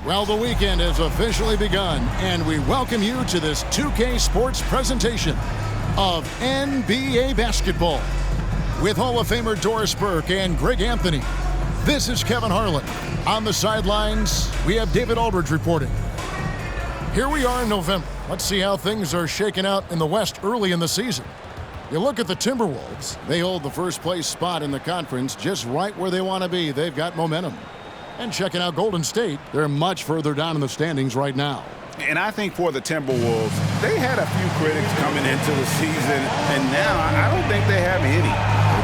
Well, the weekend has officially begun, and we welcome you to this 2K Sports presentation of NBA basketball. With Hall of Famer Doris Burke and Greg Anthony, this is Kevin Harlan. On the sidelines, we have David Aldridge reporting. Here we are in November. Let's see how things are shaking out in the West early in the season. You look at the Timberwolves. They hold the first place spot in the conference just right where they want to be. They've got momentum. And checking out Golden State, they're much further down in the standings right now. And I think for the Timberwolves, they had a few critics coming into the season, and now I don't think they have any.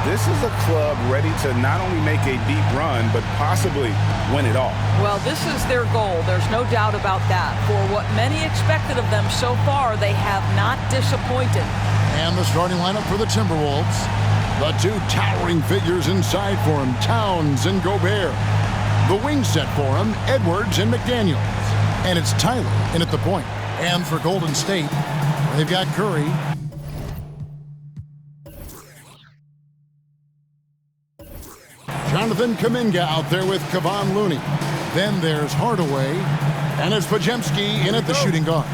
This is a club ready to not only make a deep run, but possibly win it all. Well, this is their goal. There's no doubt about that. For what many expected of them so far, they have not disappointed. And the starting lineup for the Timberwolves. The two towering figures inside for him, Towns and Gobert. The wing set for him, Edwards and McDaniels. And it's Tyler in at the point. And for Golden State, they've got Curry. Jonathan Kuminga out there with Kevon Looney. Then there's Hardaway. And it's Podziemski in at the shooting guard.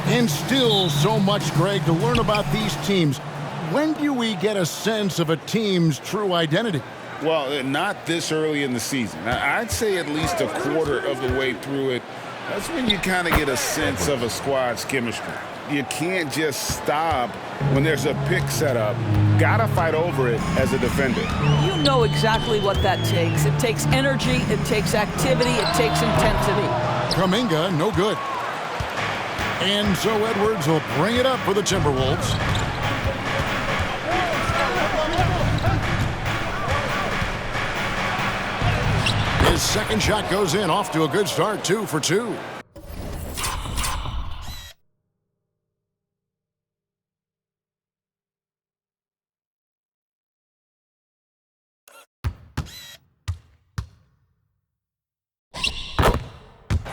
And still so much, Greg, to learn about these teams. When do we get a sense of a team's true identity? Well, not this early in the season. I'd say at least a quarter of the way through it. That's when you kind of get a sense of a squad's chemistry. You can't just stop when there's a pick set up. Gotta fight over it as a defender. You know exactly what that takes. It takes energy, it takes activity, it takes intensity. Kuminga, no good. And so Edwards will bring it up for the Timberwolves. His second shot goes in, off to a good start, 2 for 2.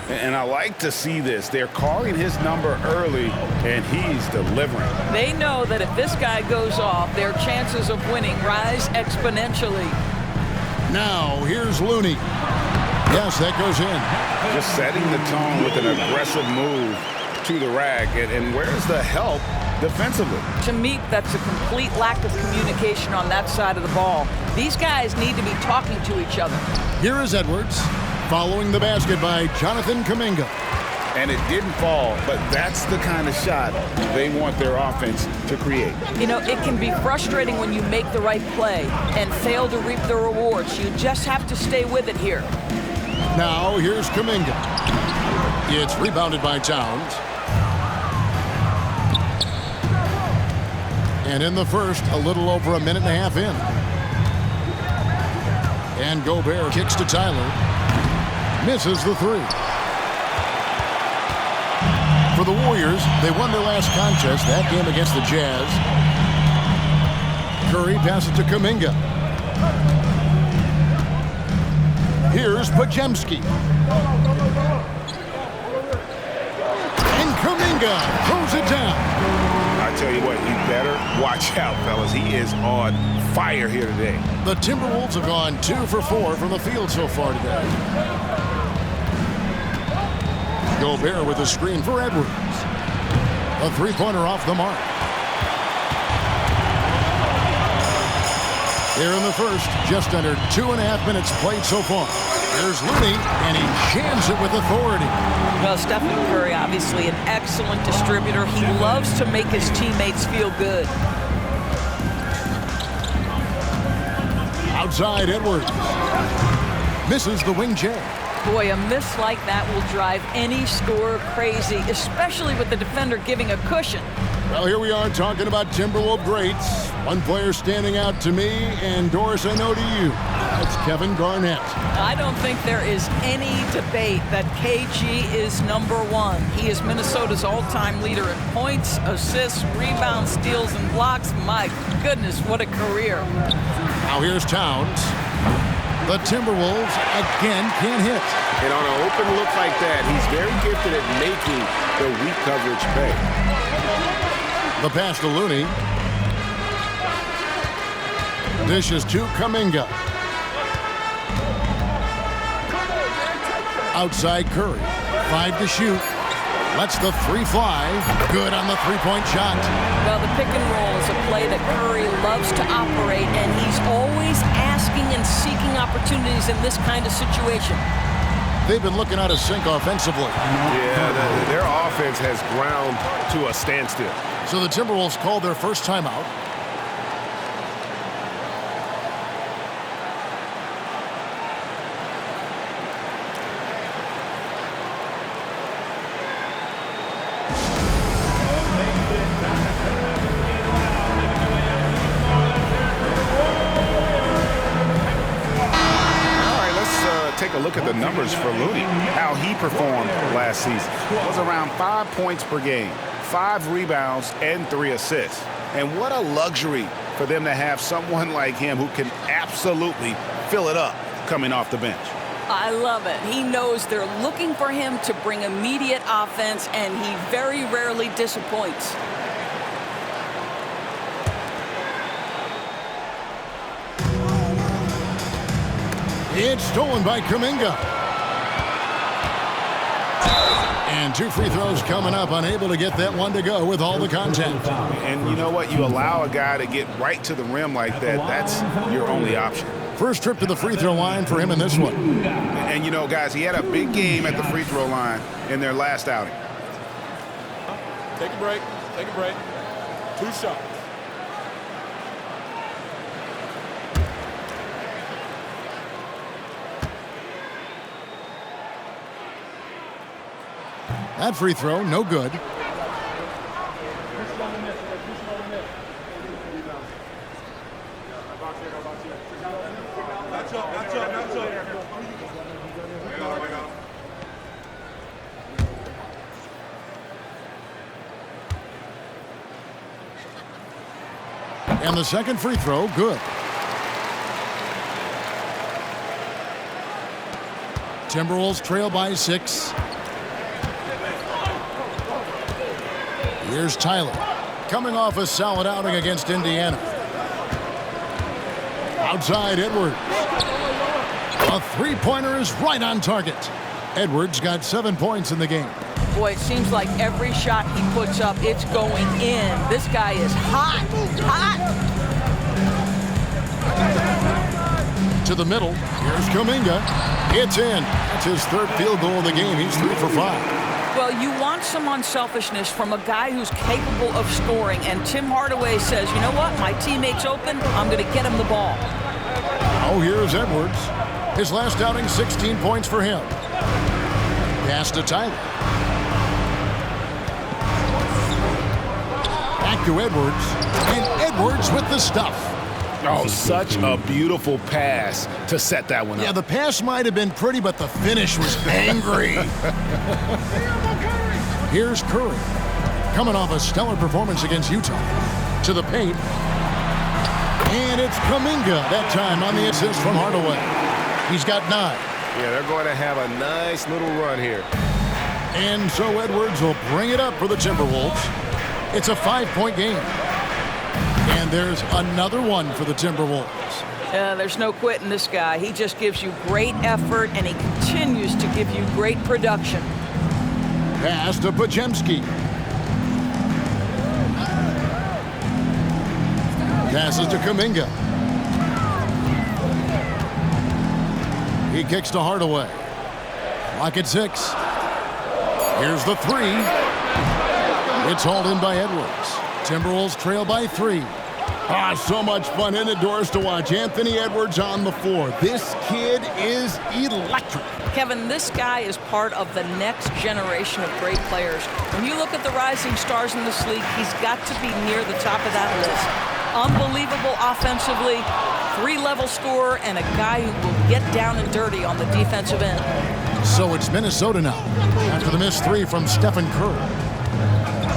And I like to see this. They're calling his number early, and he's delivering. They know that if this guy goes off, their chances of winning rise exponentially. Now, here's Looney. Yes, that goes in. Just setting the tone with an aggressive move to the rack. And where's the help defensively? To me, that's a complete lack of communication on that side of the ball. These guys need to be talking to each other. Here is Edwards, following the basket by Jonathan Kuminga. And it didn't fall, but that's the kind of shot they want their offense to create. You know, it can be frustrating when you make the right play and fail to reap the rewards. You just have to stay with it here. Now, here's Kuminga. It's rebounded by Towns. And in the first, a little over a minute and a half in. And Gobert kicks to Tyler. Misses the three. For the Warriors, they won their last contest, that game against the Jazz. Curry passes to Kuminga. Here's Podziemski. And Kuminga throws it down. I tell you what, you better watch out, fellas. He is on fire here today. The Timberwolves have gone 2 for 4 from the field so far today. Gobert with a screen for Edwards. A three-pointer off the mark. Here in the first, just under 2.5 minutes played so far. There's Looney, and he jams it with authority. Well, Stephen Curry, obviously an excellent distributor. He loves to make his teammates feel good. Outside, Edwards. Misses the wing J. Boy, a miss like that will drive any scorer crazy, especially with the defender giving a cushion. Well, here we are talking about Timberwolves greats. One player standing out to me, and Doris, I know to you. That's Kevin Garnett. I don't think there is any debate that KG is #1. He is Minnesota's all-time leader in points, assists, rebounds, steals, and blocks. My goodness, what a career. Now here's Towns. The Timberwolves again can't hit. And on an open look like that, he's very gifted at making the weak coverage pay. The pass to Looney. Dishes to Kuminga. Outside Curry. 5 to shoot. Lets the 3 fly. Good on the three-point shot. Well, the pick and roll is a play that Curry loves to operate, and he's always asking and seeking opportunities in this kind of situation. They've been looking out of sync offensively. Yeah, their offense has ground to a standstill. So the Timberwolves called their first timeout. Take a look at the numbers for Looney, how he performed last season. It was around 5 points per game, 5 rebounds, and 3 assists. And what a luxury for them to have someone like him who can absolutely fill it up coming off the bench. I love it. He knows they're looking for him to bring immediate offense, and he very rarely disappoints. It's stolen by Kuminga. And 2 free throws coming up, unable to get that one to go with all the contact. And you know what? You allow a guy to get right to the rim like that, that's your only option. First trip to the free throw line for him in this one. And you know, guys, he had a big game at the free throw line in their last outing. Take a break. Take a break. 2 shots. That free throw, no good. And the second free throw, good. Timberwolves trail by 6. Here's Tyler, coming off a solid outing against Indiana. Outside Edwards. A three-pointer is right on target. Edwards got 7 points in the game. Boy, it seems like every shot he puts up, it's going in. This guy is hot, hot. To the middle, here's Kuminga. It's in. That's his 3rd field goal of the game. He's 3 for 5. Well, you want some unselfishness from a guy who's capable of scoring, and Tim Hardaway says, you know what, my teammate's open, I'm going to get him the ball. Oh, here's Edwards. His last outing, 16 points for him. Pass to Tyler. Back to Edwards, and Edwards with the stuff. Oh, such a beautiful pass to set that one up. Yeah, the pass might have been pretty, but the finish was angry. Here's Curry, coming off a stellar performance against Utah. To the paint. And it's Kuminga that time on the assist from Hardaway. He's got 9. Yeah, they're going to have a nice little run here. And so Edwards will bring it up for the Timberwolves. It's a 5-point game. And there's another one for the Timberwolves. There's no quitting this guy. He just gives you great effort, and he continues to give you great production. Pass to Podziemski. Passes to Kuminga. He kicks to Hardaway. Clock at 6. Here's the 3. It's hauled in by Edwards. Timberwolves trail by 3. So much fun indoors to watch. Anthony Edwards on the floor. This kid is electric. Kevin, this guy is part of the next generation of great players. When you look at the rising stars in this league, he's got to be near the top of that list. Unbelievable offensively, 3-level scorer, and a guy who will get down and dirty on the defensive end. So it's Minnesota now, after the missed 3 from Stephen Curry.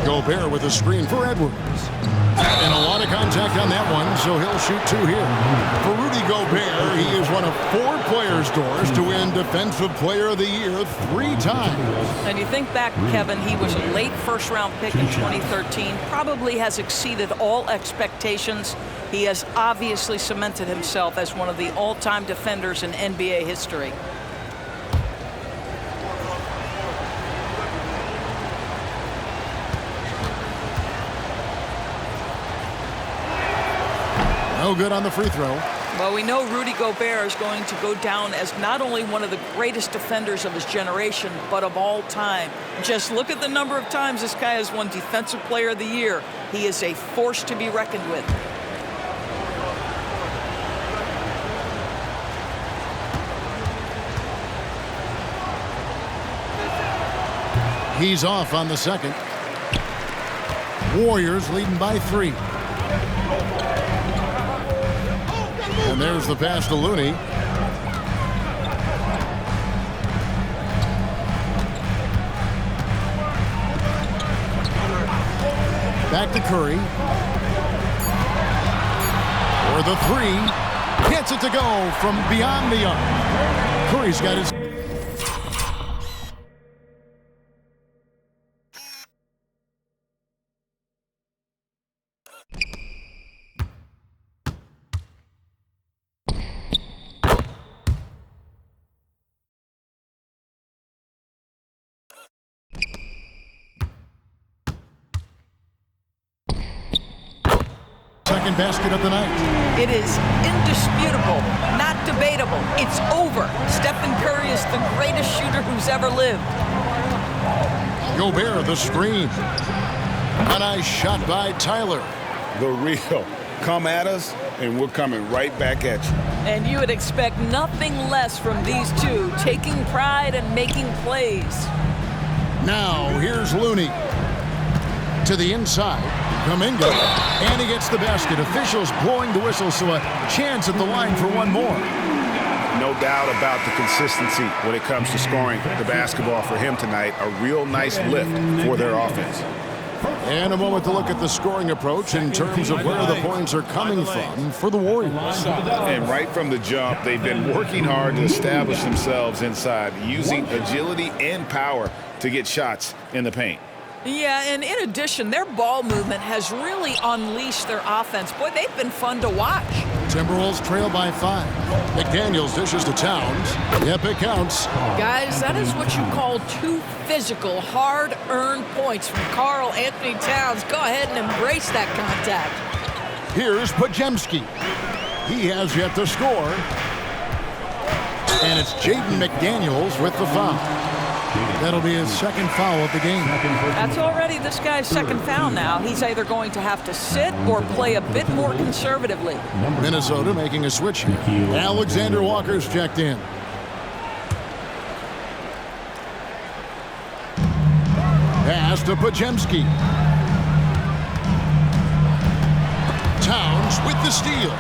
Gobert with a screen for Edwards. And a lot of contact on that one, so he'll shoot 2 here. For Rudy Gobert, he is one of 4 players, Doris, to win Defensive Player of the Year 3 times. And you think back, Kevin, he was a late first-round pick in 2013, probably has exceeded all expectations. He has obviously cemented himself as one of the all-time defenders in NBA history. No good on the free throw. Well, we know Rudy Gobert is going to go down as not only one of the greatest defenders of his generation, but of all time. Just look at the number of times this guy has won Defensive Player of the Year. He is a force to be reckoned with. He's off on the second. Warriors leading by 3. And there's the pass to Looney. Back to Curry. For the 3. Gets it to go from beyond the arc. Curry's got his... second basket of the night. It is indisputable, not debatable. It's over. Stephen Curry is the greatest shooter who's ever lived. Gobert, the screen. A nice shot by Tyler. The real. Come at us, and we're coming right back at you. And you would expect nothing less from these two, taking pride and making plays. Now, here's Looney. To the inside. Kuminga. And he gets the basket. Officials blowing the whistle, so a chance at the line for one more. No doubt about the consistency when it comes to scoring the basketball for him tonight. A real nice lift for their offense. And a moment to look at the scoring approach in terms of where the points are coming from for the Warriors. And right from the jump, they've been working hard to establish themselves inside, using agility and power to get shots in the paint. Yeah, and in addition, their ball movement has really unleashed their offense. Boy, they've been fun to watch. Timberwolves trail by 5. McDaniels dishes to Towns. Yep, it counts. Guys, that is what you call 2 physical, hard-earned points from Karl Anthony Towns. Go ahead and embrace that contact. Here's Podziemski. He has yet to score. And it's Jaden McDaniels with the foul. That'll be his second foul of the game. That's already this guy's second foul now. He's either going to have to sit or play a bit more conservatively. Minnesota making a switch here. Alexander Walker's checked in. Pass to Podziemski. Towns with the steal.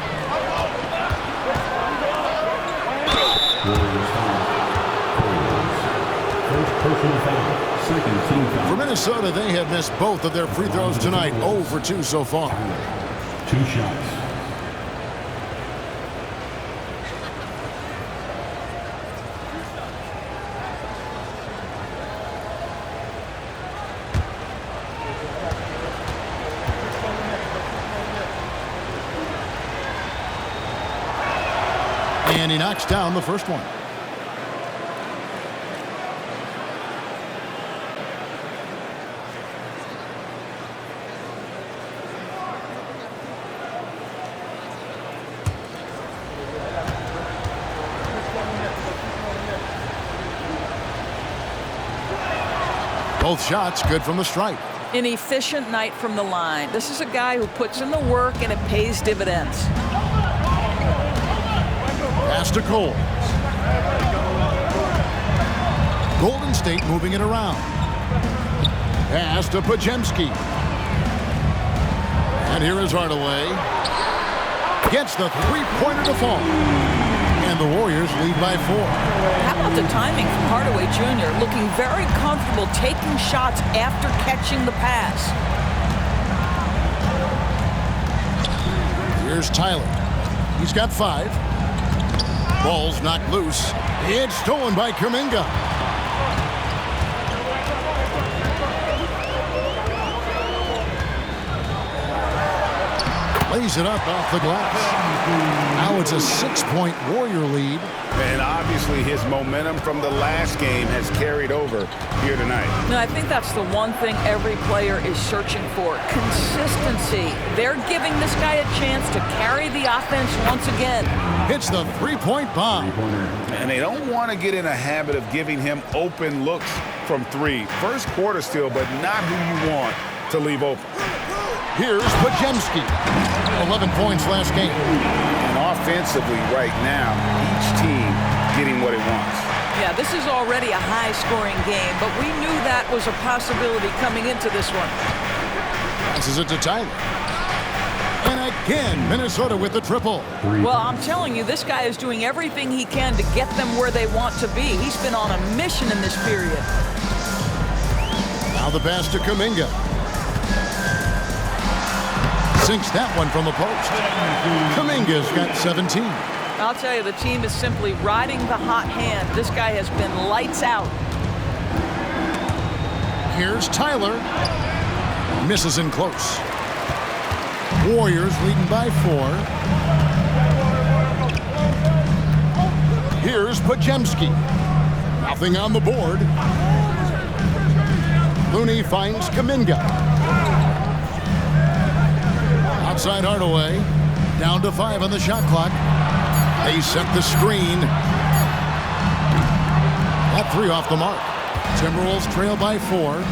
For Minnesota, they have missed both of their free throws tonight. 0 for 2 so far. 2 shots. And he knocks down the first one. Both shots good from the stripe. An efficient night from the line. This is a guy who puts in the work and it pays dividends. Pass to Cole. Golden State moving it around. Pass to Podziemski. And here is Hardaway. Gets the three-pointer to fall. And the Warriors lead by 4. How about the timing from Hardaway Jr. looking very comfortable taking shots after catching the pass. Here's Tyler. He's got 5. Ball's knocked loose. It's stolen by Kuminga. Lays it up off the glass. Now it's a 6-point Warrior lead. And obviously his momentum from the last game has carried over here tonight. No, I think that's the one thing every player is searching for, consistency. They're giving this guy a chance to carry the offense once again. Hits the three-point bomb. And they don't want to get in a habit of giving him open looks from three. First quarter still, but not who you want to leave open. Here's Pajemski. 11 points last game. And offensively right now, each team getting what it wants. Yeah, this is already a high-scoring game, but we knew that was a possibility coming into this one. Passes it to Tyler. And again, Minnesota with the triple. Well, I'm telling you, this guy is doing everything he can to get them where they want to be. He's been on a mission in this period. Now the pass to Kuminga. Sinks that one from the post. Kuminga's got 17. I'll tell you, the team is simply riding the hot hand. This guy has been lights out. Here's Tyler. Misses in close. Warriors leading by 4. Here's Pajemski. Nothing on the board. Looney finds Kuminga. Outside Hardaway. Down to 5 on the shot clock. They set the screen. That 3 off the mark. Timberwolves trail by 4.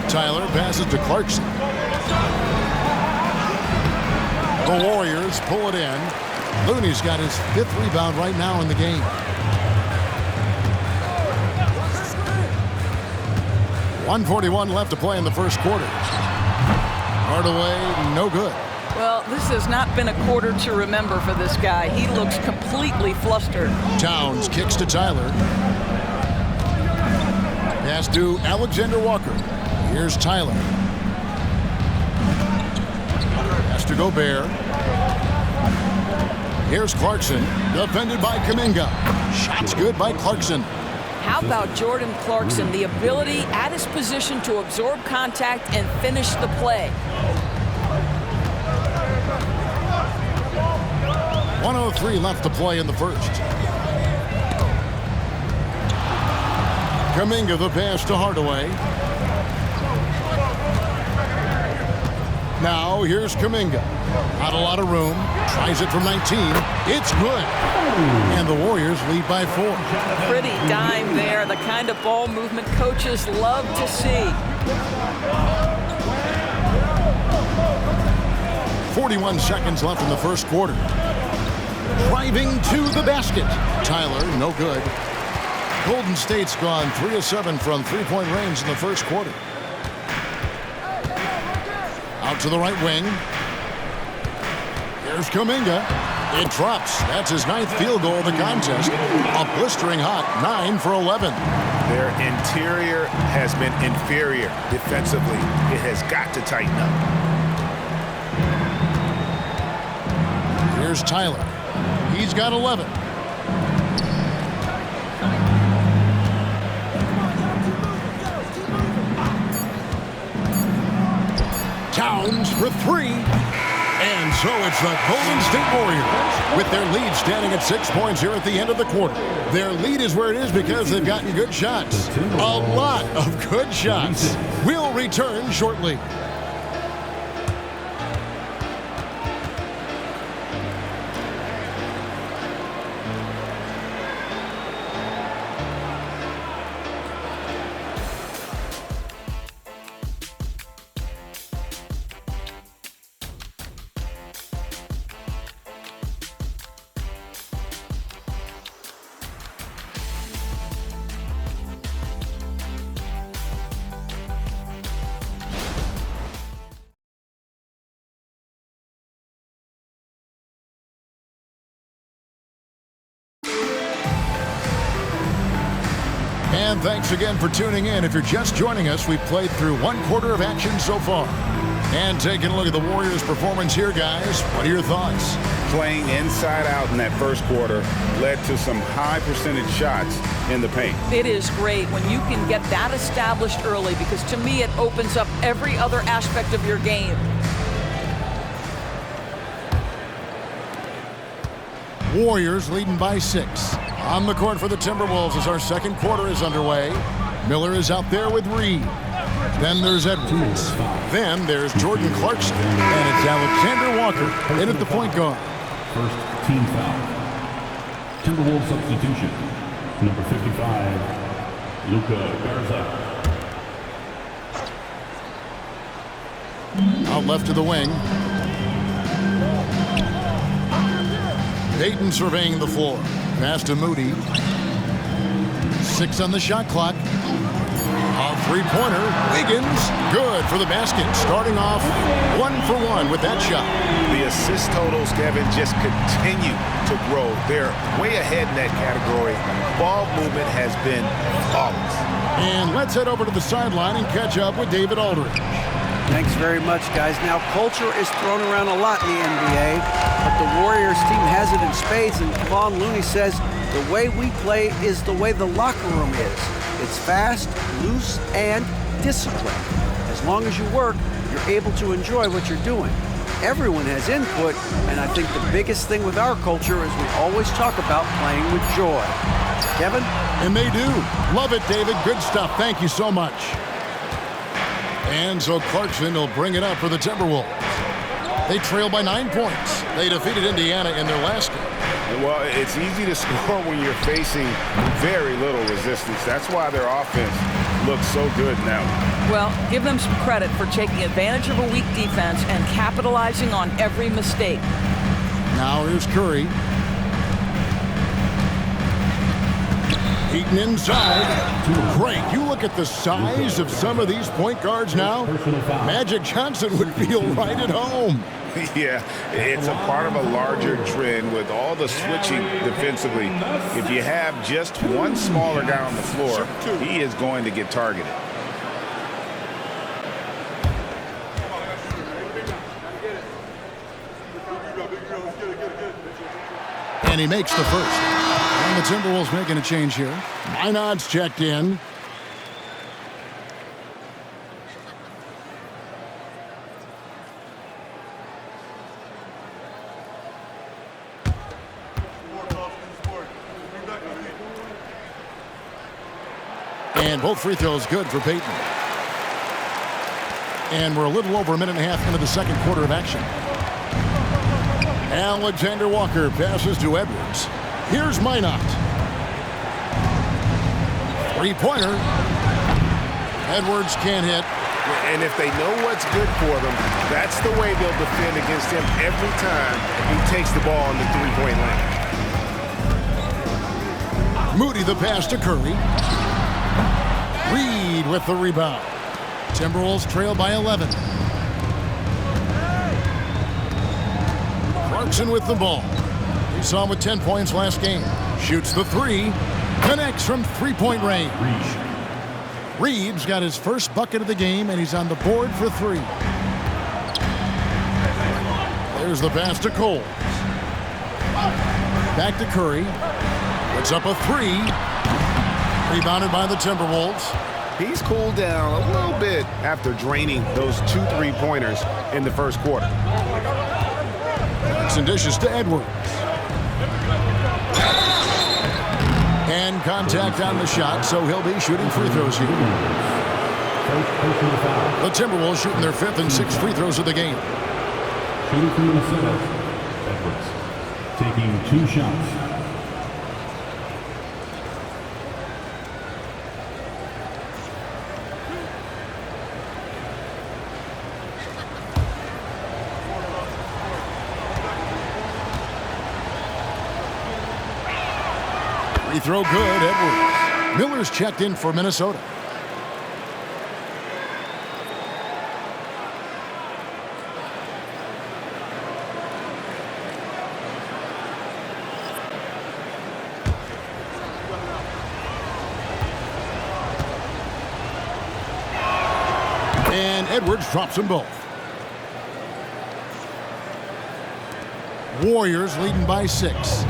Tyler passes to Clarkson. The Warriors pull it in. Looney's got his 5th rebound right now in the game. .141 left to play in the first quarter. Hardaway, no good. Well, this has not been a quarter to remember for this guy. He looks completely flustered. Towns kicks to Tyler. Pass to Alexander Walker. Here's Tyler. Pass to Gobert. Here's Clarkson. Defended by Kuminga. Shots good by Clarkson. How about Jordan Clarkson? The ability at his position to absorb contact and finish the play. 1:03 left to play in the first. Kuminga the pass to Hardaway. Now here's Kuminga. Not a lot of room. Tries it from 19. It's good. And the Warriors lead by 4. Pretty dime there. The kind of ball movement coaches love to see. 41 seconds left in the first quarter. Driving to the basket. Tyler, no good. Golden State's gone 3 of 7 from three-point range in the first quarter. Out to the right wing. Here's Kuminga. It drops. That's his 9th field goal of the contest. A blistering hot 9 for 11. Their interior has been inferior defensively. It has got to tighten up. Here's Tyler. He's got 11. Towns for 3. And so it's the Golden State Warriors with their lead standing at 6 points here at the end of the quarter. Their lead is where it is because they've gotten good shots. A lot of good shots. We'll return shortly. And thanks again for tuning in. If you're just joining us, we've played through 1 quarter of action so far. And taking a look at the Warriors' performance here, guys, what are your thoughts? Playing inside out in that first quarter led to some high percentage shots in the paint. It is great when you can get that established early because to me it opens up every other aspect of your game. Warriors leading by 6. On the court for the Timberwolves as our second quarter is underway. Miller is out there with Reed. Then there's Edwards. Then there's Jordan Clarkson. And it's Alexander Walker in at the point guard. First team foul. Timberwolves substitution. Number 55, Luka Garza. Out left to the wing. Payton surveying the floor. Pass to Moody. 6 on the shot clock. A three-pointer. Wiggins. Good for the basket. Starting off 1 for 1 with that shot. The assist totals, Kevin, just continue to grow. They're way ahead in that category. Ball movement has been flawless. And let's head over to the sideline and catch up with David Aldridge. Thanks very much, guys. Now, culture is thrown around a lot in the NBA, but the Warriors team has it in spades, and Kevon Looney says the way we play is the way the locker room is. It's fast, loose, and disciplined. As long as you work, you're able to enjoy what you're doing. Everyone has input, and I think the biggest thing with our culture is we always talk about playing with joy. Kevin? And they do. Love it, David. Good stuff. Thank you so much. And so Clarkson will bring it up for the Timberwolves. They trail by 9 points. They defeated Indiana in their last game. Well, it's easy to score when you're facing very little resistance. That's why their offense looks so good now. Well, give them some credit for taking advantage of a weak defense and capitalizing on every mistake. Now here's Curry. Eaton inside. Great. You look at the size of some of these point guards now. Magic Johnson would feel right at home. Yeah, it's a part of a larger trend with all the switching defensively. If you have just one smaller guy on the floor, he is going to get targeted. And he makes the first. And the Timberwolves making a change here. Minot's checked in. And both free throws good for Payton. And we're a little over a minute and a half into the second quarter of action. Alexander Walker passes to Edwards. Here's Minot. Three-pointer. Edwards can't hit. And if they know what's good for them, that's the way they'll defend against him every time he takes the ball in the three-point line. Moody the pass to Curry. Reed with the rebound. Timberwolves trail by 11. Clarkson with the ball. We saw him with 10 points last game. Shoots the three. Connects from three-point range. Reed's got his first bucket of the game, and he's on the board for three. There's the pass to Cole. Back to Curry. Puts up a three. Rebounded by the Timberwolves. He's cooled down a little bit after draining those 2 3-pointers in the first quarter. And dishes to Edwards. And contact on the shot, so he'll be shooting free throws here. The Timberwolves shooting their 5th and 6th free throws of the game. Shooting from Minnesota, Edwards taking 2 shots. Free throw good, Edwards. Miller's checked in for Minnesota. And Edwards drops them both. Warriors leading by 6.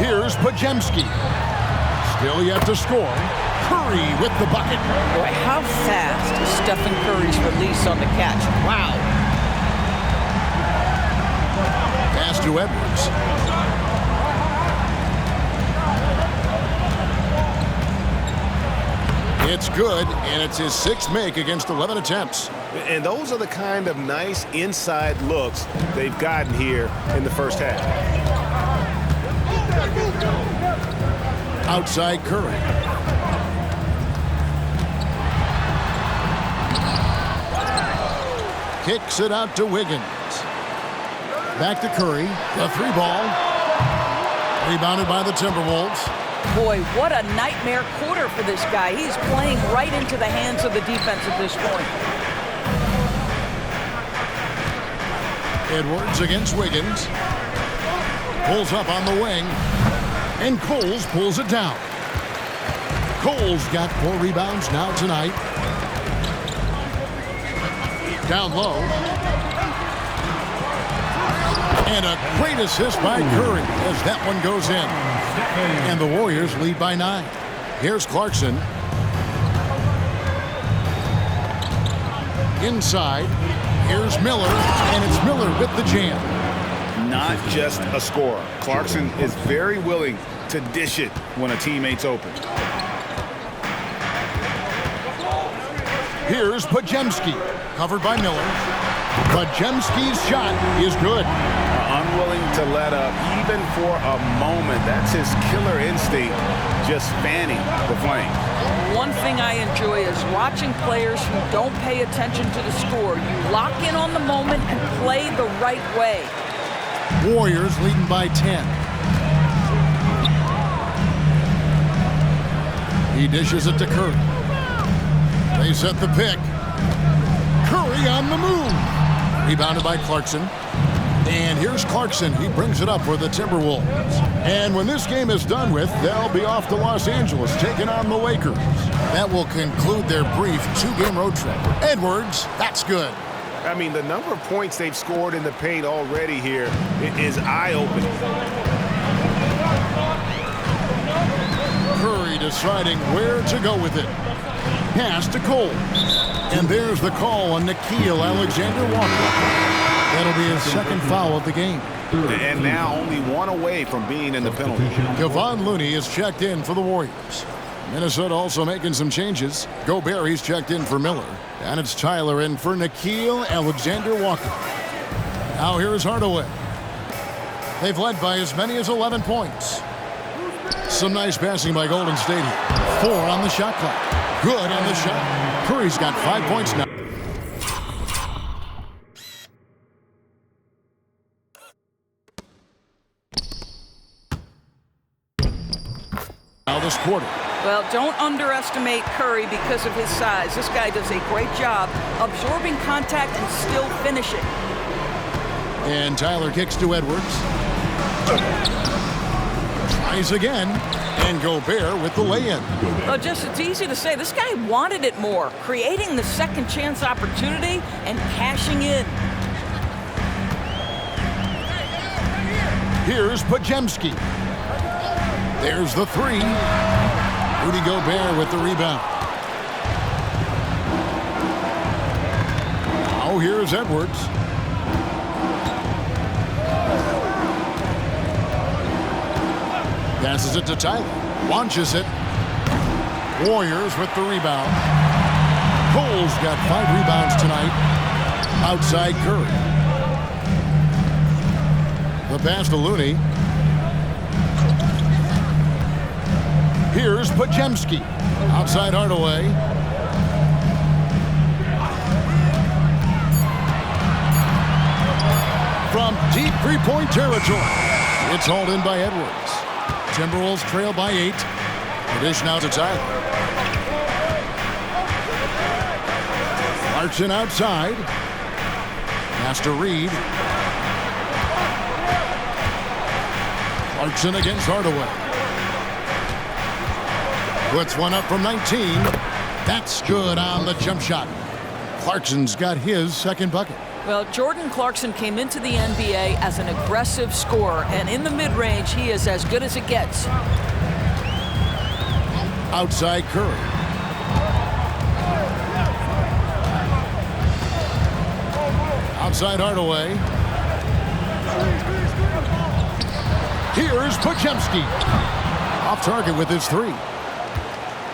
Here's Pajemski. Still yet to score. Curry with the bucket. Boy, how fast is Stephen Curry's release on the catch. Wow. to Edwards. It's good, and it's his 6th make against 11 attempts. And those are the kind of nice inside looks they've gotten here in the first half. Outside Curry. Kicks it out to Wiggins. Back to Curry. The 3-ball. Rebounded by the Timberwolves. Boy, what a nightmare quarter for this guy. He's playing right into the hands of the defense at this point. Edwards against Wiggins. Pulls up on the wing. And Coles pulls it down. Coles got 4 rebounds now tonight. Down low. And a great assist by Curry as that one goes in. And the Warriors lead by 9. Here's Clarkson. Inside. Here's Miller. And it's Miller with the jam. Not just a scorer. Clarkson is very willing to dish it when a teammate's open. Here's Podziemski. Covered by Miller. Podziemski's shot is good. Unwilling to let up even for a moment. That's his killer instinct, just fanning the flame. One thing I enjoy is watching players who don't pay attention to the score. You lock in on the moment and play the right way. Warriors leading by 10. He dishes it to Curry. They set the pick. Curry on the move. Rebounded by Clarkson. And here's Clarkson. He brings it up for the Timberwolves. And when this game is done with, they'll be off to Los Angeles, taking on the Lakers. That will conclude their brief 2-game road trip. Edwards, that's good. I mean, the number of points they've scored in the paint already here is eye-opening. Curry deciding where to go with it. Pass to Cole. And there's the call on Nickeil Alexander-Walker. That'll be his 2nd foul of the game. And now only 1 away from being in the penalty. Kevon Looney is checked in for the Warriors. Minnesota also making some changes. Gobert, he's checked in for Miller. And it's Tyler in for Nickeil Alexander-Walker. Now here's Hardaway. They've led by as many as 11 points. Some nice passing by Golden State here. 4 on the shot clock. Good on the shot. Curry's got 5 points now. Now this quarter. Well, don't underestimate Curry because of his size. This guy does a great job absorbing contact and still finishing. And Tyler kicks to Edwards. Tries again. And Gobert with the lay-in. Well, it's easy to say. This guy wanted it more, creating the second chance opportunity and cashing in. Here's Podziemski. There's the 3. Rudy Gobert with the rebound. Now here's Edwards. Passes it to Tyler. Launches it. Warriors with the rebound. Cole's got 5 rebounds tonight. Outside Curry. The pass to Looney. Here's Podziemski. Outside Hardaway. From deep 3-point territory. It's hauled in by Edwards. Timberwolves trail by 8. The dish now to Tyler. Clarkson outside. Pass to Reed. Clarkson against Hardaway. Puts one up from 19. That's good on the jump shot. Clarkson's got his 2nd bucket. Well, Jordan Clarkson came into the NBA as an aggressive scorer, and in the mid-range, he is as good as it gets. Outside Curry. Outside Hardaway. Here's Podziemski. Off target with his three.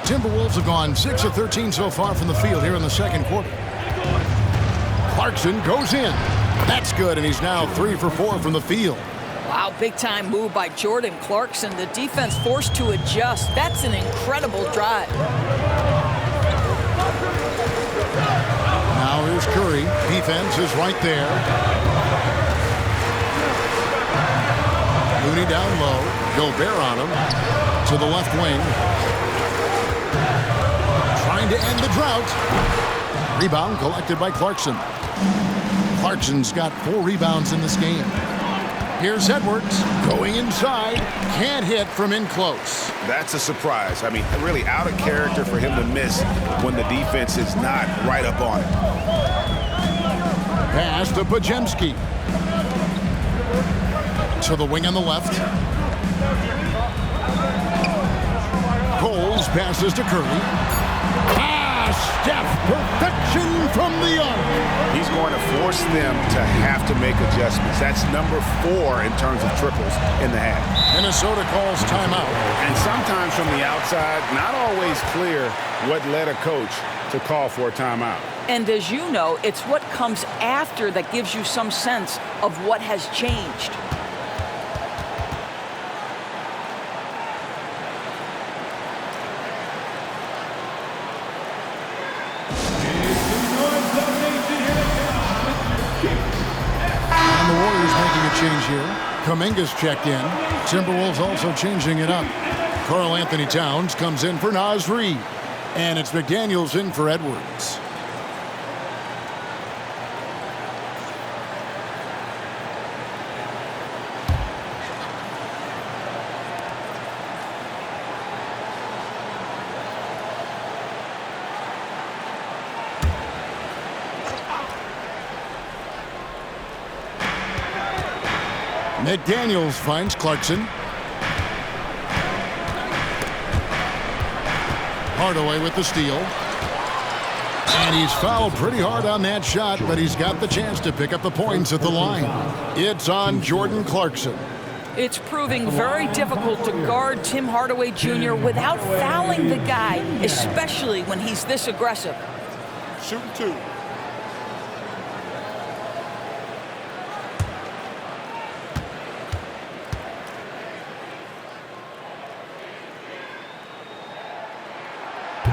Timberwolves have gone 6 of 13 so far from the field here in the second quarter. Clarkson goes in. That's good, and he's now 3 for 4 from the field. Wow, big-time move by Jordan Clarkson. The defense forced to adjust. That's an incredible drive. Now here's Curry. Defense is right there. Looney down low. Gobert on him. To the left wing. Trying to end the drought. Rebound collected by Clarkson. Clarkson's got 4 rebounds in this game. Here's Edwards going inside. Can't hit from in close. That's a surprise. I mean, really out of character for him to miss when the defense is not right up on it. Pass to Podziemski. To the wing on the left. Coles passes to Curry. Steph, perfection from the arc. He's going to force them to have to make adjustments. That's number 4 in terms of triples in the half. Minnesota calls timeout. And sometimes from the outside, not always clear what led a coach to call for a timeout. And as you know, it's what comes after that gives you some sense of what has changed. Change here. Kuminga's checked in. Timberwolves also changing it up. Karl Anthony Towns comes in for Naz Reid. And it's McDaniels in for Edwards. McDaniels finds Clarkson. Hardaway with the steal. And he's fouled pretty hard on that shot, but he's got the chance to pick up the points at the line. It's on Jordan Clarkson. It's proving very difficult to guard Tim Hardaway Jr. without fouling the guy, especially when he's this aggressive. Shooting 2.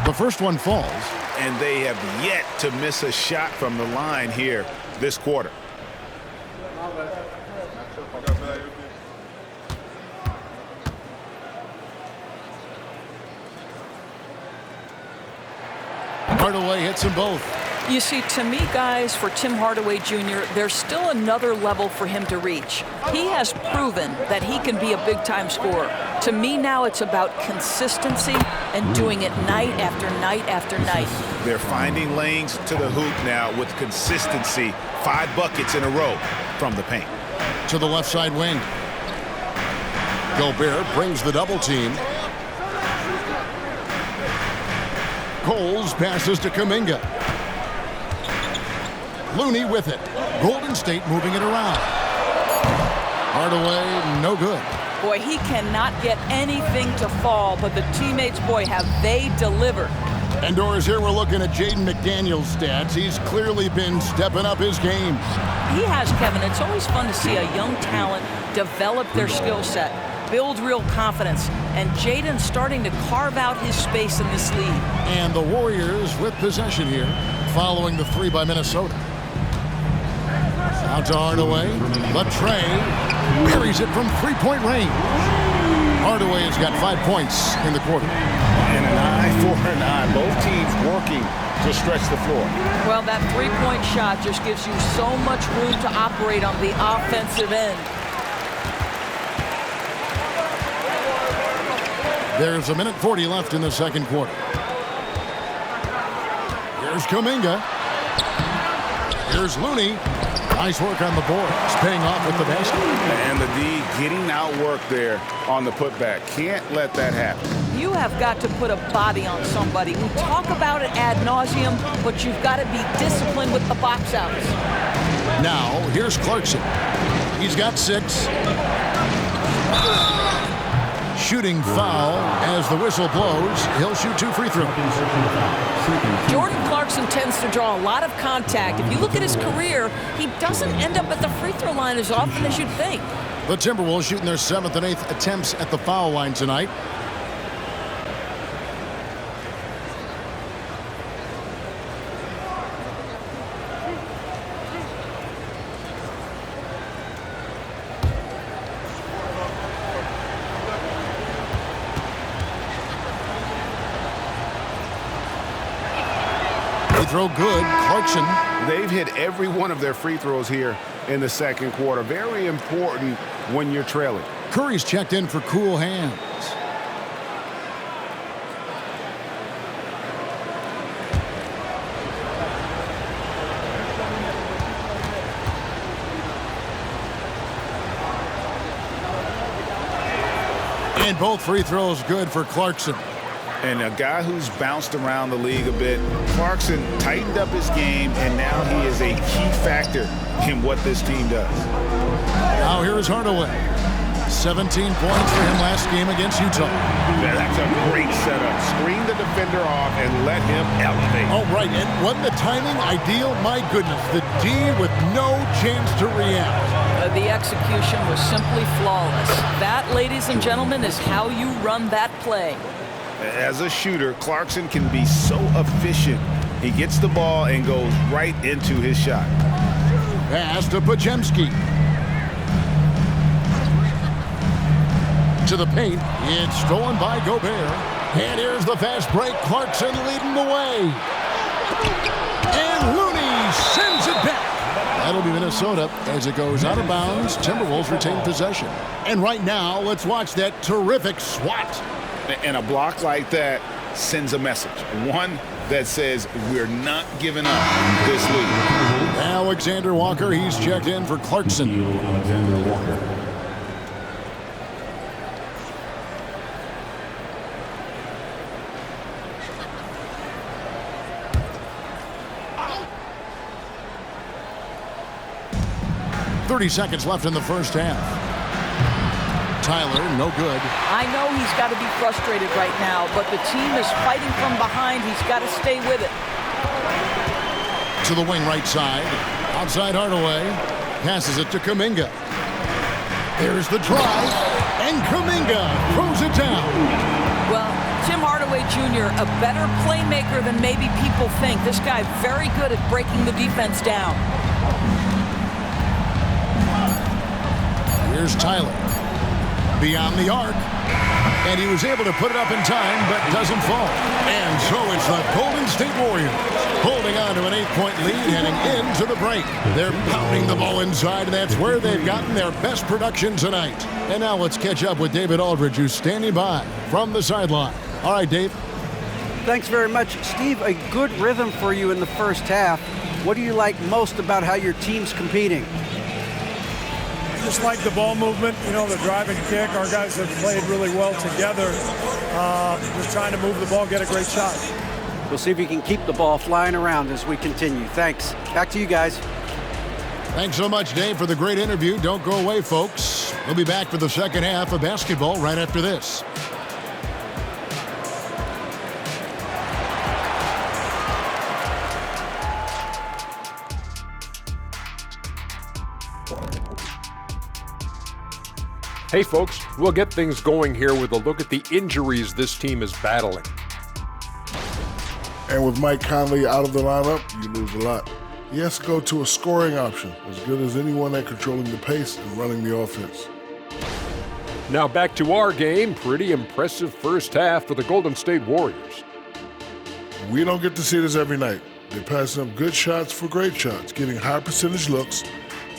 The first one falls. And they have yet to miss a shot from the line here this quarter. Hardaway hits them both. You see, to me, guys, for Tim Hardaway Jr., there's still another level for him to reach. He has proven that he can be a big-time scorer. To me now, it's about consistency and doing it night after night after night. They're finding lanes to the hoop now with consistency. 5 buckets in a row from the paint. To the left side wing. Gobert brings the double team. Coles passes to Kuminga. Looney with it. Golden State moving it around. Hardaway, no good. Boy, he cannot get anything to fall, but the teammates, boy, have they delivered. And Doris, here we're looking at Jaden McDaniels' stats. He's clearly been stepping up his game. He has, Kevin. It's always fun to see a young talent develop their skill set, build real confidence, and Jaden's starting to carve out his space in this league. And the Warriors with possession here, following the 3 by Minnesota. Out to Hardaway. Latrey buries it from 3-point range. Hardaway has got 5 points in the quarter. And an eye for an eye. Both teams working to stretch the floor. Well, that 3-point shot just gives you so much room to operate on the offensive end. There's 1:40 left in the second quarter. Here's Kuminga. Here's Looney. Nice work on the board. It's paying off with the basket. And the D getting outworked there on the putback. Can't let that happen. You have got to put a body on somebody. We talk about it ad nauseum, but you've got to be disciplined with the box outs. Now, here's Clarkson. He's got 6. Shooting foul as the whistle blows. He'll shoot 2 free throws. Jordan Clarkson tends to draw a lot of contact. If you look at his career, he doesn't end up at the free throw line as often as you'd think. The Timberwolves shooting their 7th and 8th attempts at the foul line tonight. Throw good. Clarkson. They've hit every one of their free throws here in the second quarter. Very important when you're trailing. Curry's checked in for cool hands. And both free throws good for Clarkson. And a guy who's bounced around the league a bit, Clarkson tightened up his game, and now he is a key factor in what this team does. Now here's Hardaway. 17 points for him last game against Utah. Yeah, that's a great setup. Screen the defender off and let him elevate. Oh, right. And wasn't the timing ideal? My goodness. The D with no chance to react. The execution was simply flawless. That, ladies and gentlemen, is how you run that play. As a shooter, Clarkson can be so efficient. He gets the ball and goes right into his shot. Pass to Podziemski. To the paint. It's stolen by Gobert. And here's the fast break. Clarkson leading the way. And Looney sends it back. That'll be Minnesota as it goes out of bounds. Timberwolves retain possession. And right now, let's watch that terrific swat. And a block like that sends a message. One that says we're not giving up this lead. Alexander Walker, he's checked in for Clarkson. Alexander Walker. .30 seconds left in the first half. Tyler, no good. I know he's got to be frustrated right now, but the team is fighting from behind. He's got to stay with it. To the wing right side. Outside Hardaway. Passes it to Kuminga. There's the drive. And Kuminga throws it down. Well, Tim Hardaway Jr., a better playmaker than maybe people think. This guy very good at breaking the defense down. Here's Tyler. Beyond the arc, and he was able to put it up in time, but doesn't fall. And so it's the Golden State Warriors holding on to an 8-point lead heading into the break. They're pounding the ball inside, and that's where they've gotten their best production tonight. And now let's catch up with David Aldridge, who's standing by from the sideline. All right, Dave. Thanks very much, Steve. A good rhythm for you in the first half. What do you like most about how your team's competing? Just like the ball movement, you know, the drive and kick. Our guys have played really well together. Just trying to move the ball, get a great shot. We'll see if you can keep the ball flying around as we continue. Thanks. Back to you guys. Thanks so much, Dave, for the great interview. Don't go away, folks. We'll be back for the second half of basketball right after this. Hey folks, we'll get things going here with a look at the injuries this team is battling. And with Mike Conley out of the lineup, you lose a lot. He has to go to a scoring option, as good as anyone at controlling the pace and running the offense. Now back to our game. Pretty impressive first half for the Golden State Warriors. We don't get to see this every night. They're passing up good shots for great shots, getting high percentage looks.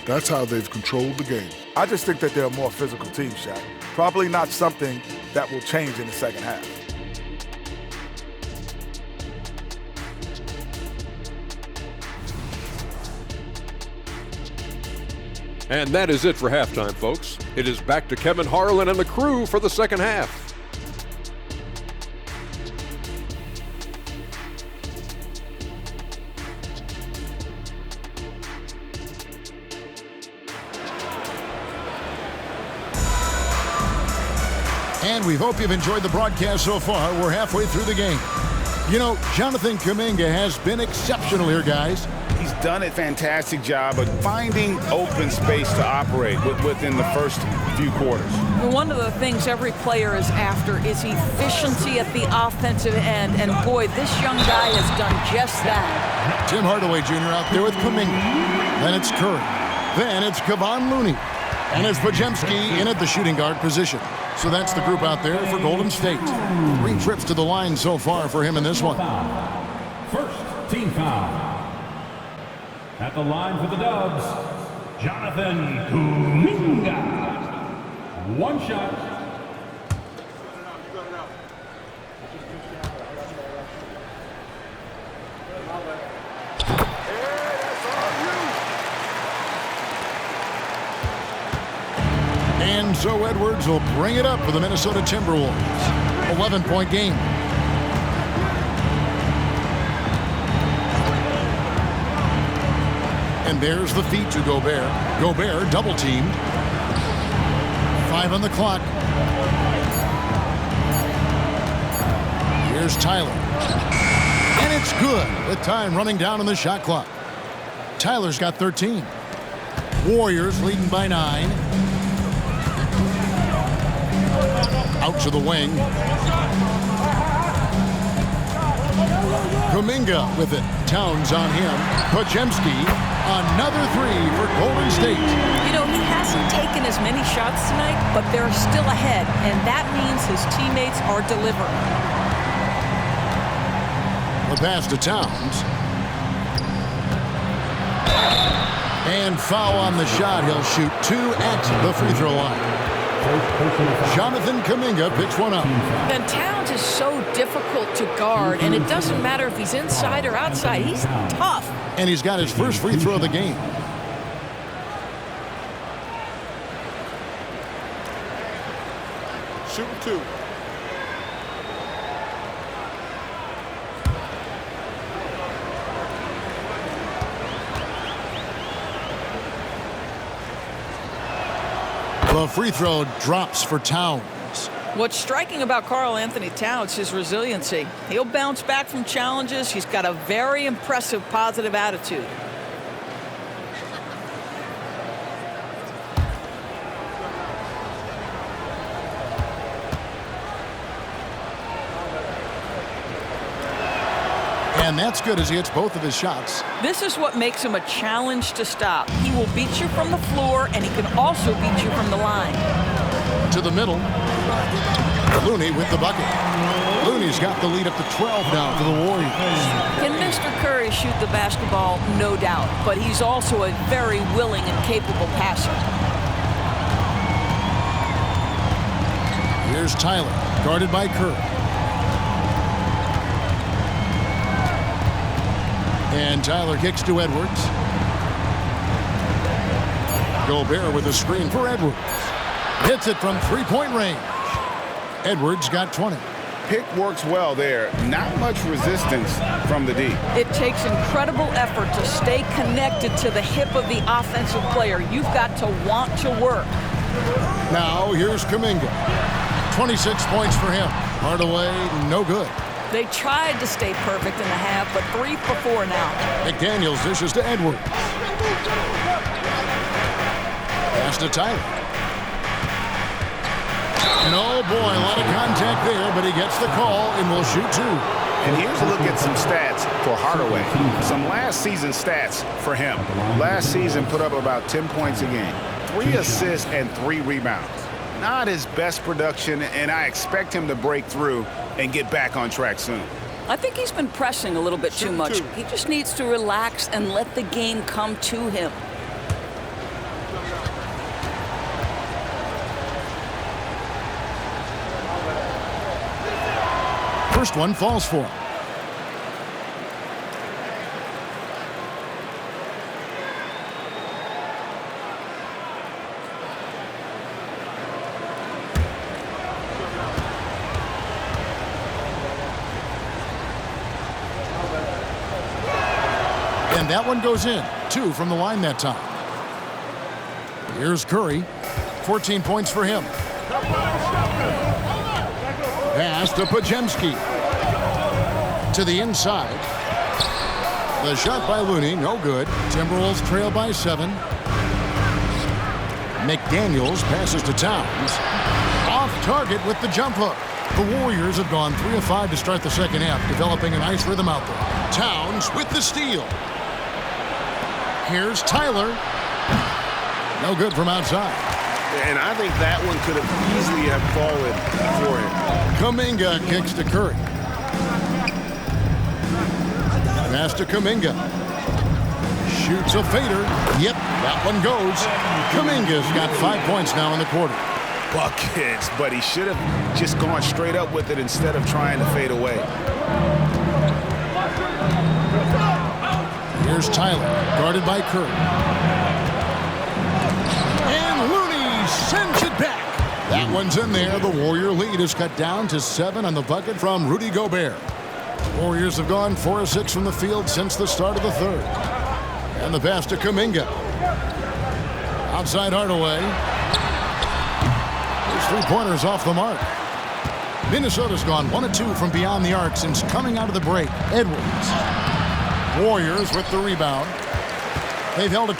That's how they've controlled the game. I just think that they're a more physical team, Shaq. Probably not something that will change in the second half. And that is it for halftime, folks. It is back to Kevin Harlan and the crew for the second half. And we hope you've enjoyed the broadcast so far. We're halfway through the game. You know, Jonathan Kuminga has been exceptional here, guys. He's done a fantastic job of finding open space to operate within the first few quarters. One of the things every player is after is efficiency at the offensive end, and boy, this young guy has done just that. Tim Hardaway Jr. out there with Kuminga. Then it's Curry. Then it's Kevon Looney. And it's Podziemski in at the shooting guard position. So that's the group out there for Golden State. 3 trips to the line so far for him in this one. First team foul. At the line for the Dubs, Jonathan Kuminga. 1 shot. And so Edwards will bring it up for the Minnesota Timberwolves. 11-point game. And there's the feed to Gobert. Gobert double-teamed. 5 on the clock. Here's Tyler. And it's good with time running down on the shot clock. Tyler's got 13. Warriors leading by 9. Out to the wing. Kuminga with it. Towns on him. Podziemski, another 3 for Golden State. You know, he hasn't taken as many shots tonight, but they're still ahead, and that means his teammates are delivering. The pass to Towns. And foul on the shot. He'll shoot 2 at the free throw line. Jonathan Kuminga picks one up. And Towns is so difficult to guard, and it doesn't matter if he's inside or outside. He's tough. And he's got his first free throw of the game. Shooting 2. The free throw drops for Towns. What's striking about Karl Anthony Towns is his resiliency. He'll bounce back from challenges. He's got a very impressive positive attitude. And that's good as he hits both of his shots. This is what makes him a challenge to stop. He will beat you from the floor, and he can also beat you from the line. To the middle. Looney with the bucket. Looney's got the lead up to 12 now for the Warriors. Can Mr. Curry shoot the basketball? No doubt. But he's also a very willing and capable passer. Here's Tyler, guarded by Curry. And Tyler kicks to Edwards. Gobert with a screen for Edwards. Hits it from 3-point range. Edwards got 20. Pick works well there. Not much resistance from the D. It takes incredible effort to stay connected to the hip of the offensive player. You've got to want to work. Now here's Kuminga. 26 points for him. Hardaway, no good. They tried to stay perfect in the half, but 3 for 4 now. McDaniels dishes to Edwards. Pass to Tyler. And oh boy, a lot of contact there, but he gets the call and will shoot 2. And here's a look at some stats for Hardaway. Some last season stats for him. Last season put up about 10 points a game, 3 assists and 3 rebounds. Not his best production, and I expect him to break through and get back on track soon. I think he's been pressing a little bit too much. He just needs to relax and let the game come to him. First one falls for him. And that one goes in. 2 from the line that time. Here's Curry. 14 points for him. Pass to Pajemski. To the inside. The shot by Looney, no good. Timberwolves trail by 7. McDaniels passes to Towns. Off target with the jump hook. The Warriors have gone 3 of 5 to start the second half, developing a nice rhythm out there. Towns with the steal. Here's Tyler. No good from outside. And I think that one could have easily have fallen for him. Kuminga kicks to Curry. Pass to Kuminga. Shoots a fader. Yep, that one goes. Kuminga's got 5 points now in the quarter. Buckets, but he should have just gone straight up with it instead of trying to fade away. Here's Tyler, guarded by Curry. And Looney sends it back. That one's in there. The Warrior lead is cut down to 7 on the bucket from Rudy Gobert. Warriors have gone 4 of 6 from the field since the start of the third. And the pass to Kuminga. Outside Hardaway. His three-pointers off the mark. Minnesota's gone 1 of 2 from beyond the arc since coming out of the break. Edwards. Warriors with the rebound. They've held a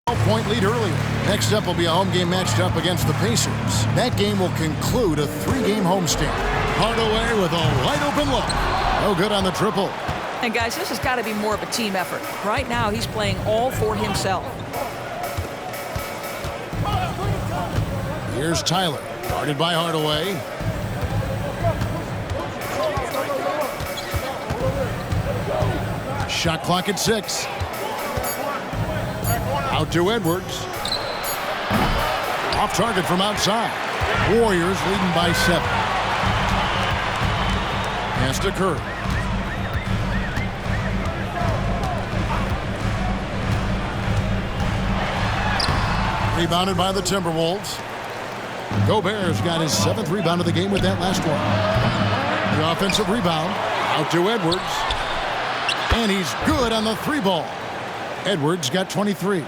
12-point lead earlier. Next up will be a home game matched up against the Pacers. That game will conclude a 3-game homestand. Hardaway with a wide-open look. No good on the triple. And guys, this has got to be more of a team effort. Right now, he's playing all for himself. Here's Tyler, guarded by Hardaway. Shot clock at 6. Out to Edwards. Off target from outside. Warriors leading by 7. Pass to Curry. Rebounded by the Timberwolves. Gobert's got his 7th rebound of the game with that last one. The offensive rebound. Out to Edwards. And he's good on the 3-ball. Edwards got 23.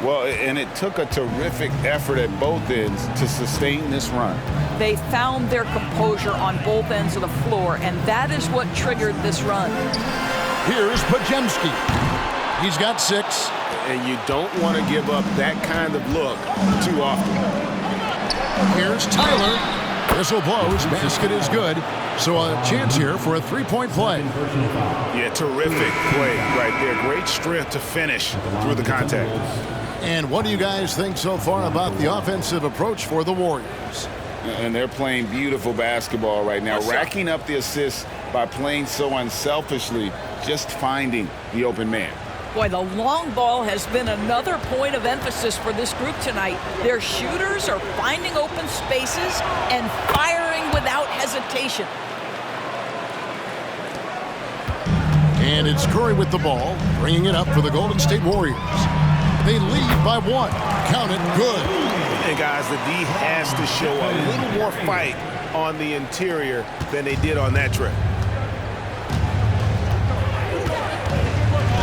Well, and it took a terrific effort at both ends to sustain this run. They found their composure on both ends of the floor, and that is what triggered this run. Here's Pajemski. He's got 6. And you don't want to give up that kind of look too often. Here's Tyler. Whistle blows. Basket is good. So a chance here for a 3-point play. Yeah, terrific play right there. Great strength to finish through the contact. And what do you guys think so far about the offensive approach for the Warriors? And they're playing beautiful basketball right now, racking up the assists by playing so unselfishly, just finding the open man. Boy, the long ball has been another point of emphasis for this group tonight. Their shooters are finding open spaces and firing without hesitation. And it's Curry with the ball, bringing it up for the Golden State Warriors. They lead by 1. Count it, good. And guys, the D has to show a little more fight on the interior than they did on that trip.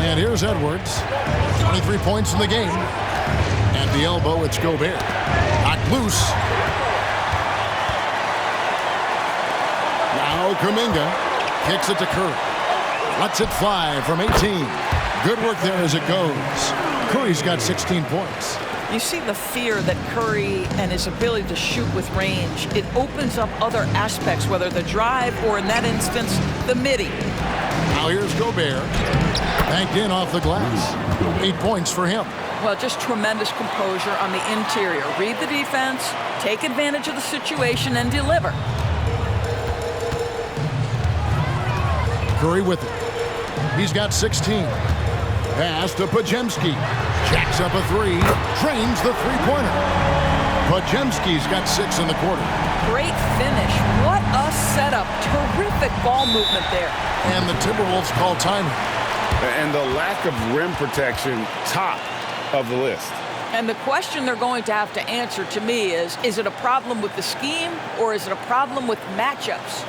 And here's Edwards. 23 points in the game. At the elbow, it's Gobert. Knocked loose. Now Kuminga kicks it to Curry. Lets it fly from 18. Good work there as it goes. Curry's got 16 points. You see the fear that Curry and his ability to shoot with range. It opens up other aspects, whether the drive or, in that instance, the midi. Now here's Gobert. Banked in off the glass. 8 points for him. Well, just tremendous composure on the interior. Read the defense, take advantage of the situation, and deliver. Curry with it. He's got 16. Pass to Pajemski. Jacks up a 3. Trains the 3-pointer. Pajemski's got 6 in the quarter. Great finish. What a setup. Terrific ball movement there. And the Timberwolves call timeout. And the lack of rim protection, top of the list. And the question they're going to have to answer to me is it a problem with the scheme or is it a problem with matchups?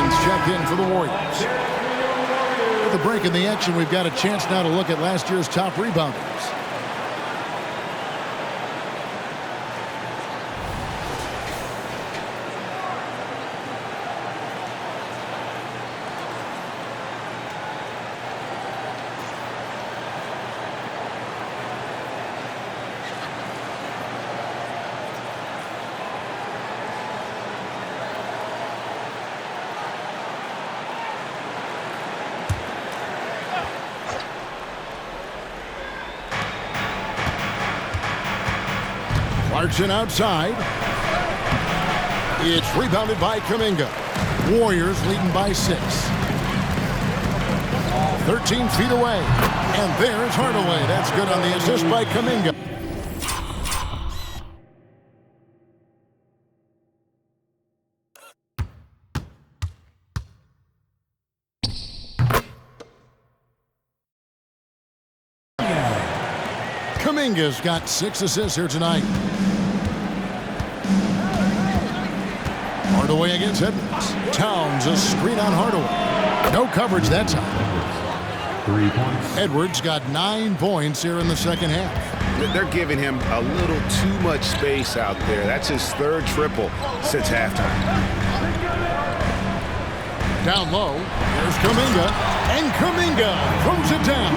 Simmons checked in for the Warriors. With the break in the action, we've got a chance now to look at last year's top rebounders. Clarkson outside. It's rebounded by Kuminga. Warriors leading by 6. 13 feet away. And there's Hardaway. That's good on the assist by Kuminga. Kuminga's got 6 assists here tonight. Hardaway against Edwards. Towns a screen on Hardaway. No coverage that time. 3 points. Edwards got 9 points here in the second half. They're giving him a little too much space out there. That's his 3rd triple since halftime. Down low, here's Kuminga. And Kuminga throws it down.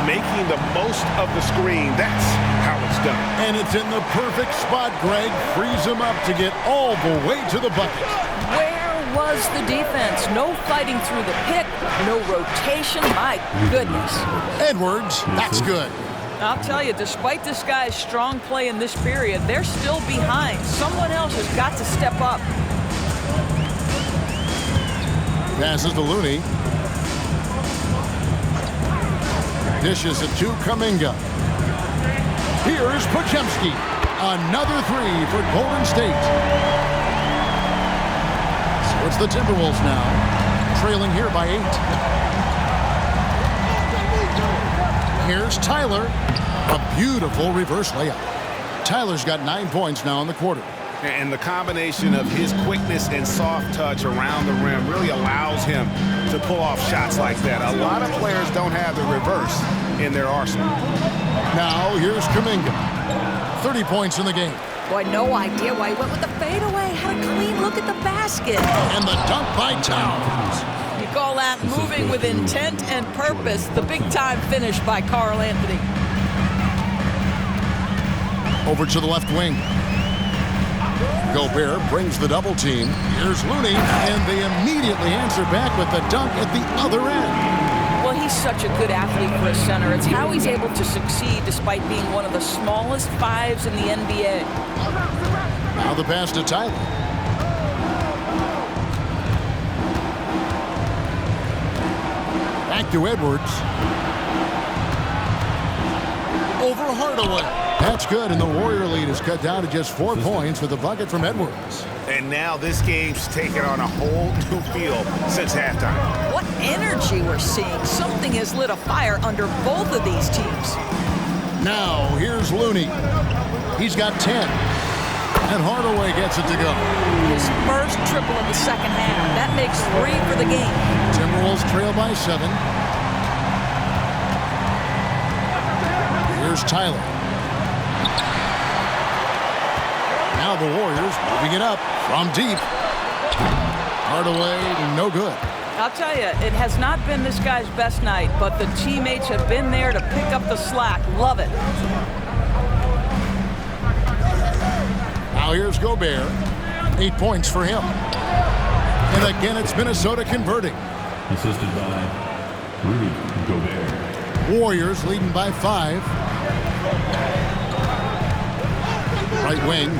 Making the most of the screen. That's how it's done. And it's in the perfect spot. Greg frees him up to get all the way to the bucket. Where was the defense? No fighting through the pick, no rotation. My goodness. Edwards, that's good. I'll tell you, despite this guy's strong play in this period, they're still behind. Someone else has got to step up. Passes to Looney. Dishes it to Kuminga. Here's Podziemski. Another 3 for Golden State. So it's the Timberwolves now, trailing here by 8. Here's Tyler. A beautiful reverse layup. Tyler's got 9 points now in the quarter. And the combination of his quickness and soft touch around the rim really allows him to pull off shots like that. A lot of players don't have the reverse in their arsenal. Now here's Kuminga. 30 points in the game. Boy, no idea why he went with the fadeaway. Had a clean look at the basket. And the dunk by Towns. You call that moving with intent and purpose. The big-time finish by Karl Anthony. Over to the left wing. Gobert brings the double team. Here's Looney, and they immediately answer back with the dunk at the other end. Well, he's such a good athlete for a center. It's how he's able to succeed despite being one of the smallest 5s in the NBA. Now the pass to Tyler. Back to Edwards. Over Hardaway. That's good, and the Warrior lead is cut down to just 4 points with a bucket from Edwards. And now this game's taken on a whole new feel since halftime. What energy we're seeing. Something has lit a fire under both of these teams. Now, here's Looney. He's got 10. And Hardaway gets it to go. His first triple of the second half. That makes 3 for the game. Timberwolves trail by 7. Here's Tyler. Now the Warriors moving it up from deep. Hardaway, no good. I'll tell you, it has not been this guy's best night, but the teammates have been there to pick up the slack. Love it. Now here's Gobert. 8 points for him. And again, it's Minnesota converting. Assisted by Rudy Gobert. Warriors leading by 5. Right wing.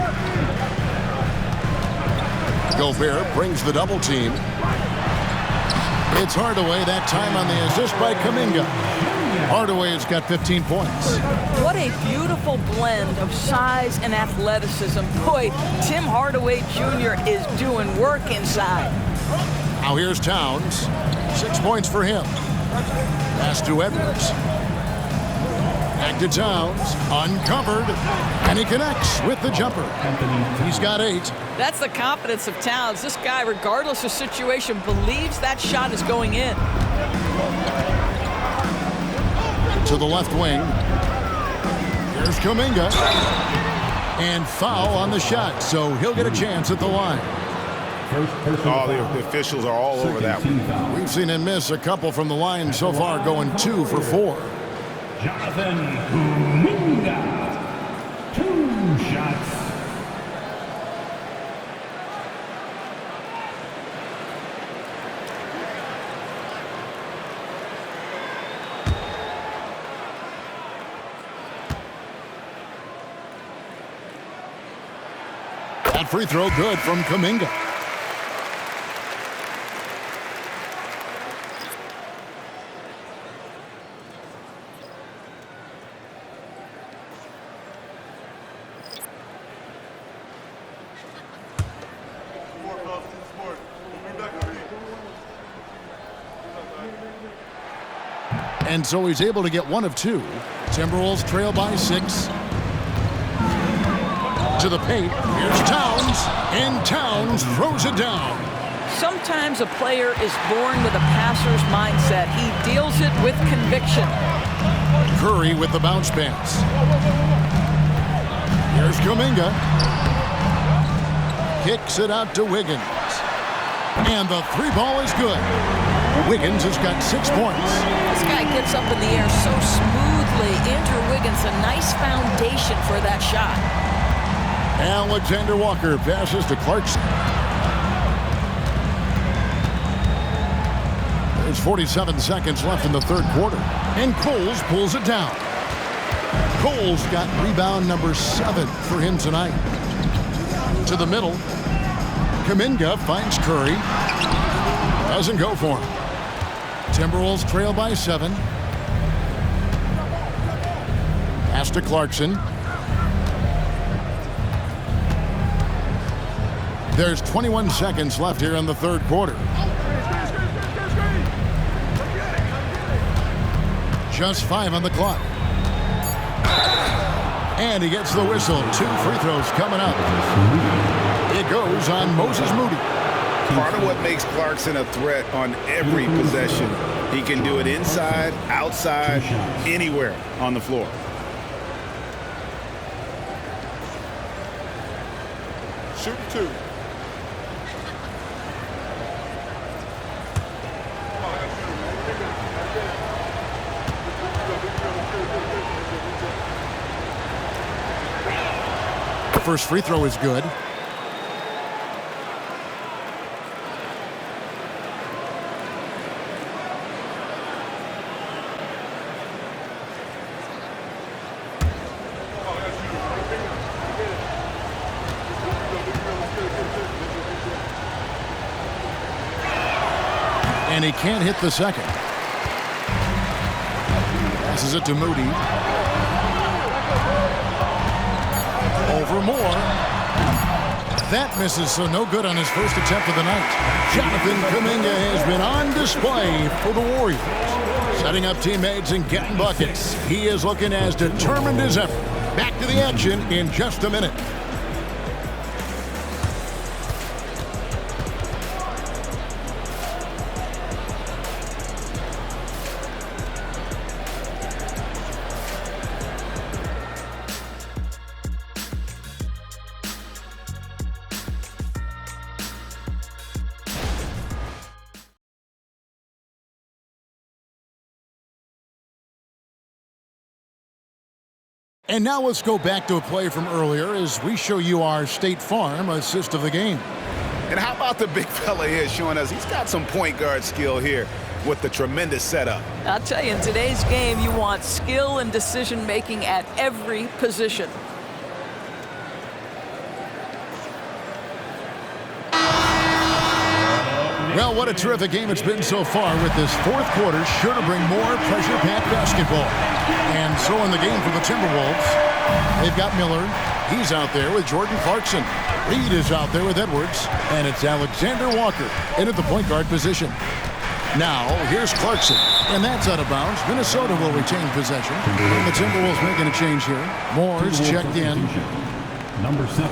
Gobert brings the double team. It's Hardaway, that time on the assist by Kuminga. Hardaway has got 15 points. What a beautiful blend of size and athleticism. Boy, Tim Hardaway Jr. is doing work inside. Now here's Towns. 6 points for him. Pass to Edwards. Back to Towns, uncovered, and he connects with the jumper. He's got 8. That's the confidence of Towns. This guy, regardless of situation, believes that shot is going in. To the left wing. Here's Kuminga. And foul on the shot, so he'll get a chance at the line. The officials are all over that one. We've seen him miss a couple from the line so far, going 2 for 4. Jonathan Kuminga. 2 shots. That free throw good from Kuminga. And so he's able to get 1 of 2. Timberwolves trail by 6. To the paint. Here's Towns. And Towns throws it down. Sometimes a player is born with a passer's mindset. He deals it with conviction. Curry with the bounce pass. Here's Kuminga. Kicks it out to Wiggins. And the 3 ball is good. Wiggins has got 6 points. This guy gets up in the air so smoothly. Andrew Wiggins, a nice foundation for that shot. Alexander Walker passes to Clarkson. There's 47 seconds left in the third quarter. And Coles pulls it down. Coles got rebound number 7 for him tonight. To the middle. Kuminga finds Curry. Doesn't go for him. Timberwolves trail by 7. Pass to Clarkson. There's 21 seconds left here in the third quarter. Just 5 on the clock. And he gets the whistle. 2 free throws coming up. It goes on Moses Moody. Part of what makes Clarkson a threat on every possession, he can do it inside, outside, anywhere on the floor. Shoot 2. The first free throw is good. And he can't hit the second. Passes it to Moody. Over Moore. That misses, so no good on his first attempt of the night. Jonathan Kuminga has been on display for the Warriors. Setting up teammates and getting buckets. He is looking as determined as ever. Back to the action in just a minute. And now let's go back to a play from earlier as we show you our State Farm assist of the game. And how about the big fella here showing us he's got some point guard skill here with the tremendous setup. I'll tell you, in today's game, you want skill and decision-making at every position. Well, what a terrific game it's been so far, with this fourth quarter sure to bring more pressure-packed basketball. And so in the game for the Timberwolves, they've got Miller. He's out there with Jordan Clarkson. Reed is out there with Edwards. And it's Alexander Walker in at the point guard position. Now, here's Clarkson, and that's out of bounds. Minnesota will retain possession. And the Timberwolves making a change here. Moore's checked in. Number 7,